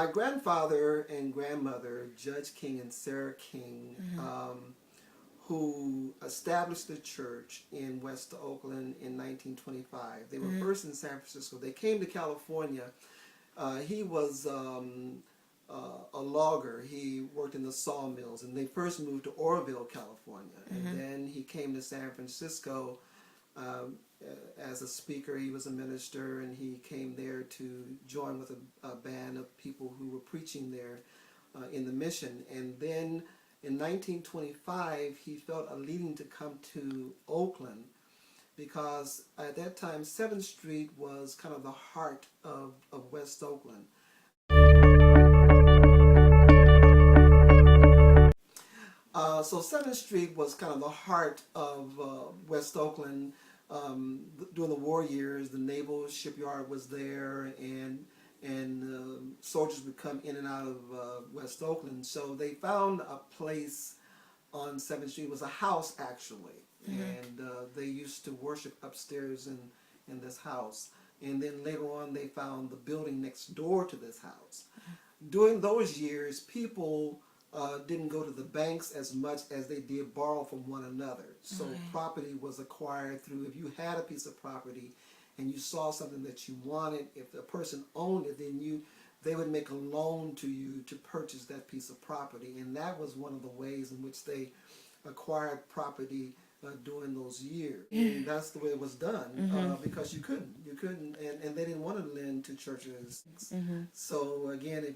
my grandfather and grandmother, Judge King and Sarah King, who established the church in West Oakland in 1925. They were first in San Francisco. They came to California. He was a logger. He worked in the sawmills, and they first moved to Oroville, California. And then he came to San Francisco as a speaker. He was a minister, and he came there to join with a band of people who were preaching there in the mission. And then in 1925, he felt a leading to come to Oakland, because at that time 7th Street was kind of the heart of West Oakland. So 7th Street was kind of the heart of West Oakland. During the war years, the naval shipyard was there, and soldiers would come in and out of West Oakland. So they found a place on 7th Street. It was a house, actually, and they used to worship upstairs in this house. And then later on, they found the building next door to this house. During those years, people didn't go to the banks as much as they did borrow from one another. So property was acquired through, if you had a piece of property and you saw something that you wanted, if the person owned it, then they would make a loan to you to purchase that piece of property. And that was one of the ways in which they acquired property during those years. And that's the way it was done, because you couldn't, and they didn't want to lend to churches. So again,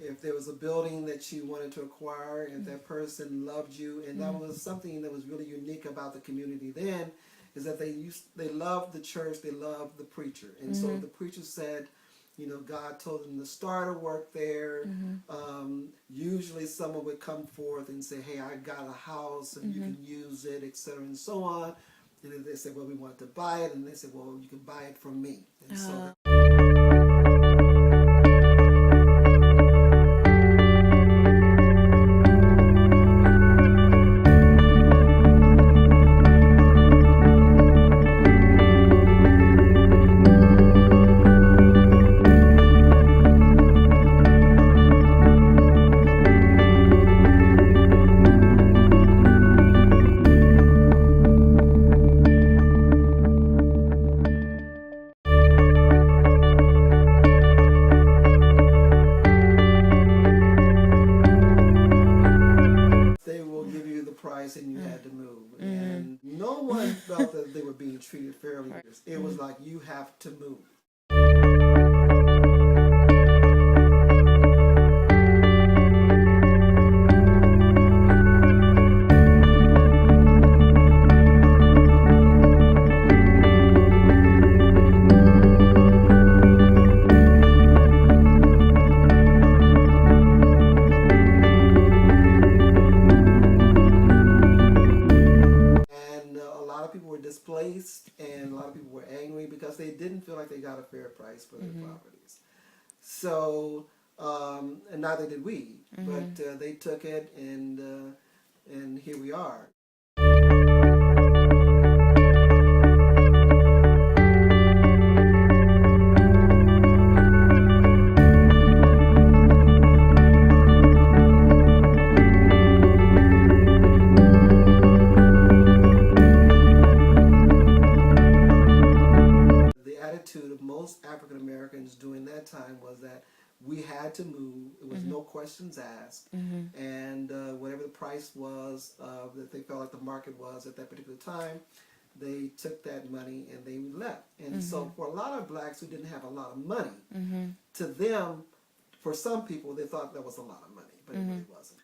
if there was a building that you wanted to acquire, and that person loved you, and that was something that was really unique about the community then, is that they loved the church, they loved the preacher. And so the preacher said, God told them to start a work there. Usually someone would come forth and say, hey, I got a house and you can use it, etc., and so on. And then they said, well, we want to buy it. And they said, well, you can buy it from me. And so and you had to move. And no one felt that they were being treated fairly. It was like, you have to move. Displaced, and a lot of people were angry because they didn't feel like they got a fair price for their properties. So, and neither did we, but they took it, and here we are. Of most African Americans during that time was that we had to move. There was no questions asked, and whatever the price was that they felt like the market was at that particular time, they took that money and they left. And so for a lot of blacks who didn't have a lot of money, to them, for some people, they thought that was a lot of money, but it really wasn't.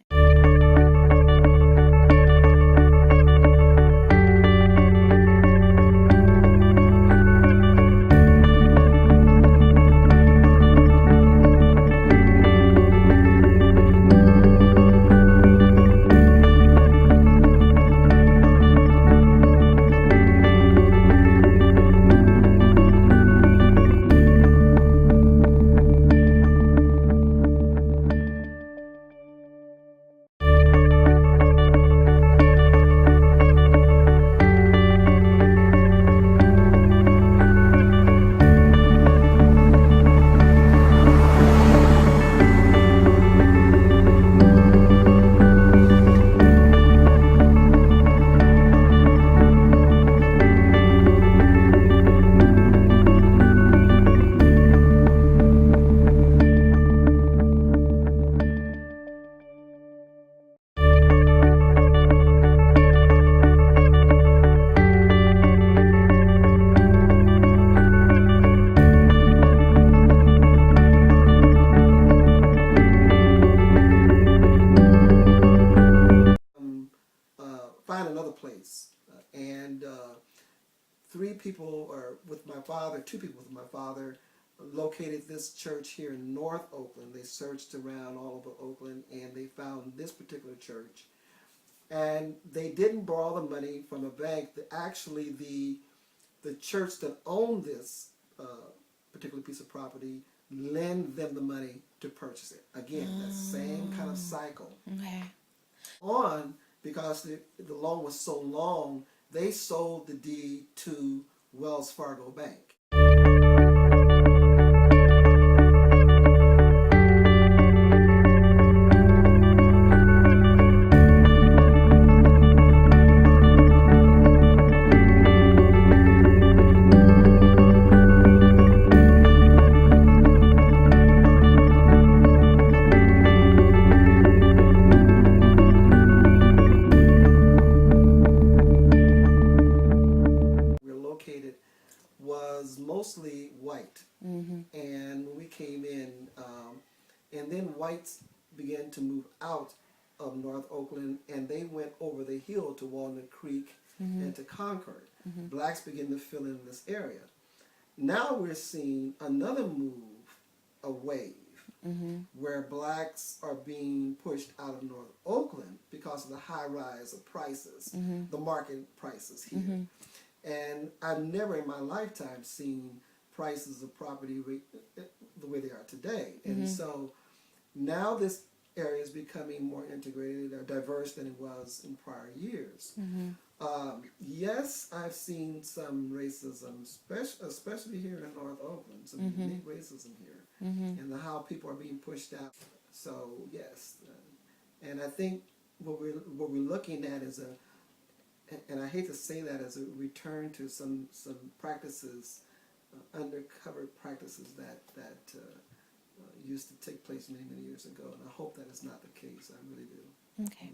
three people, or with my father, two people with my father, located this church here in North Oakland. They searched around all over Oakland and they found this particular church. And they didn't borrow the money from a bank. Actually, the church that owned this particular piece of property lend them the money to purchase it. Again, that same kind of cycle. Okay. Because the loan was so long, they sold the deed to Wells Fargo Bank. Was mostly white, and when we came in, and then whites began to move out of North Oakland, and they went over the hill to Walnut Creek and to Concord. Blacks began to fill in this area. Now we're seeing another move, a wave, where blacks are being pushed out of North Oakland because of the high rise of prices, the market prices here. And I've never in my lifetime seen prices of property the way they are today. And so now this area is becoming more integrated or diverse than it was in prior years. Yes, I've seen some racism, especially here in North Oakland, some unique racism here, and how people are being pushed out. So yes, and I think what we're looking at is and I hate to say that, as a return to some practices, undercover practices that used to take place many years ago, and I hope that is not the case. I really do. Okay.